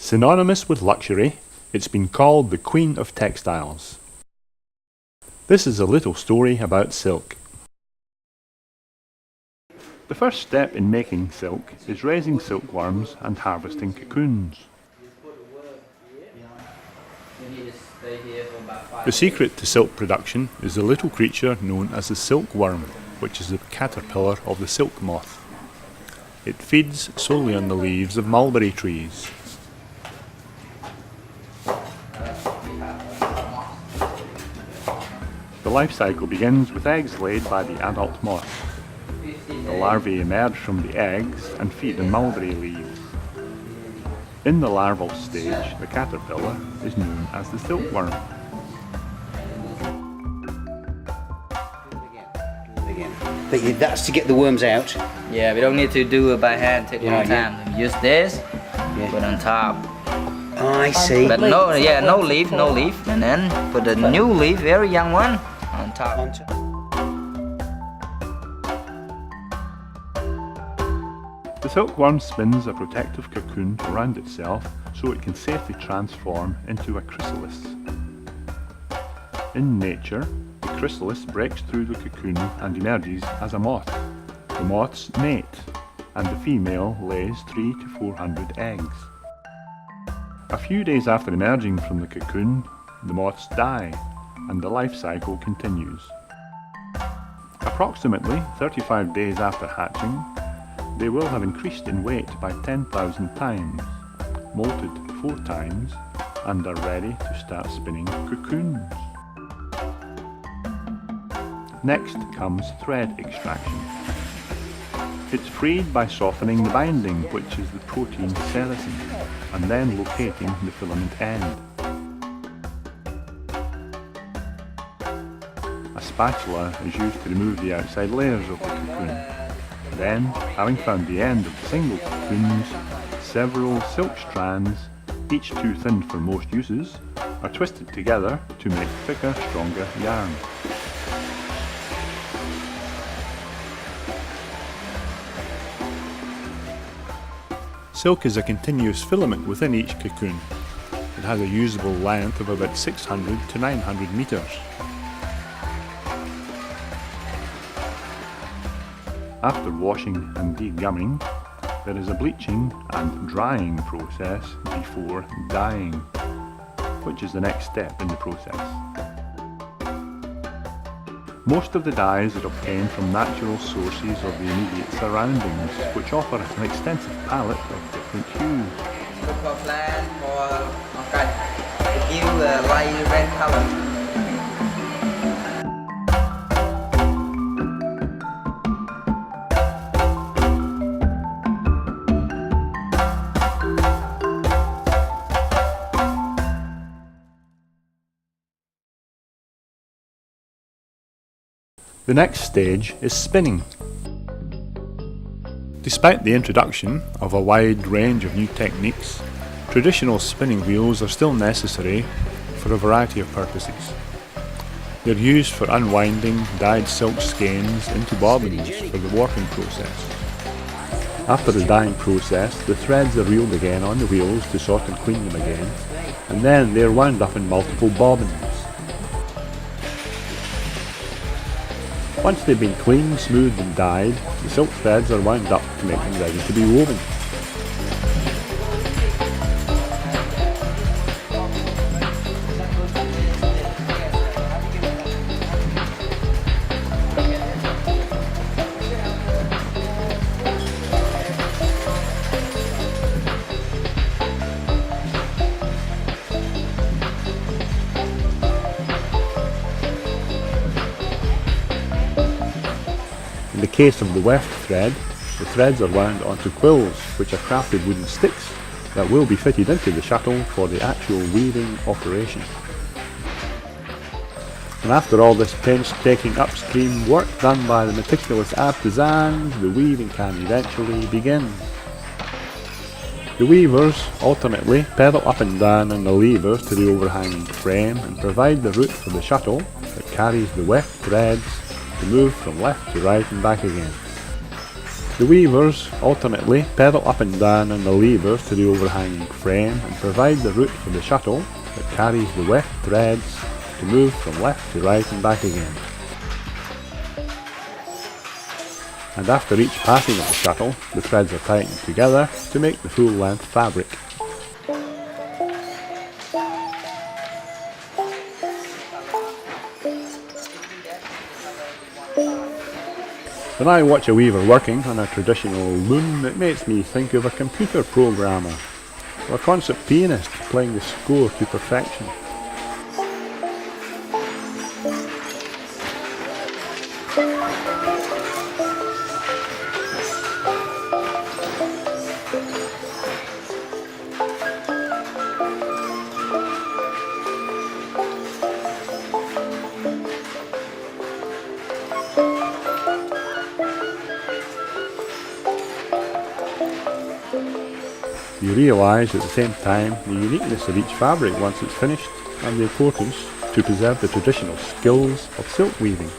Synonymous with luxury, it's been called the Queen of Textiles. This is a little story about silk. The first step in making silk is raising silkworms and harvesting cocoons. The secret to silk production is the little creature known as the silkworm, which is the caterpillar of the silk moth. It feeds solely on the leaves of mulberry trees. The life cycle begins with eggs laid by the adult moth. The larvae emerge from the eggs and feed on mulberry leaves. In the larval stage, the caterpillar is known as the silkworm. But that's to get the worms out? Yeah, we don't need to do it by hand, take a long time. Use this, put on top. Oh, I see. But no leaf, and then put a new leaf, very young one, on top. The silkworm spins a protective cocoon around itself so it can safely transform into a chrysalis. In nature, the chrysalis breaks through the cocoon and emerges as a moth. The moths mate, and the female lays 300 to 400 eggs. A few days after emerging from the cocoon, the moths die, and the life cycle continues. Approximately 35 days after hatching, they will have increased in weight by 10,000 times, molted 4 times, and are ready to start spinning cocoons. Next comes thread extraction. It's freed by softening the binding, which is the protein sericin, and then locating the filament end. A spatula is used to remove the outside layers of the cocoon. Then, having found the end of the single cocoons, several silk strands, each too thin for most uses, are twisted together to make thicker, stronger yarn. Silk is a continuous filament within each cocoon. It has a usable length of about 600 to 900 meters. After washing and degumming, there is a bleaching and drying process before dyeing, which is the next step in the process. Most of the dyes are obtained from natural sources of the immediate surroundings, which offer an extensive palette of different hues. Look for plant or to give a light red color. The next stage is spinning. Despite the introduction of a wide range of new techniques, traditional spinning wheels are still necessary for a variety of purposes. They're used for unwinding dyed silk skeins into bobbins for the warping process. After the dyeing process, the threads are reeled again on the wheels to sort and clean them again, and then they are wound up in multiple bobbins. Once they've been cleaned, smoothed and dyed, the silk threads are wound up to make them ready to be woven. In the case of the weft thread, the threads are wound onto quills, which are crafted wooden sticks that will be fitted into the shuttle for the actual weaving operation. And after all this painstaking upstream work done by the meticulous artisans, the weaving can eventually begin. The weavers alternately pedal up and down on the levers to the overhanging frame and provide the route for the shuttle that carries the weft threads to move from left to right and back again. The weavers alternately pedal up and down on the levers to the overhanging frame and provide the route for the shuttle that carries the weft threads to move from left to right and back again. And after each passing of the shuttle, the threads are tightened together to make the full length fabric. When I watch a weaver working on a traditional loom, it makes me think of a computer programmer or a concert pianist playing the score to perfection. You realise at the same time the uniqueness of each fabric once it's finished and the importance to preserve the traditional skills of silk weaving.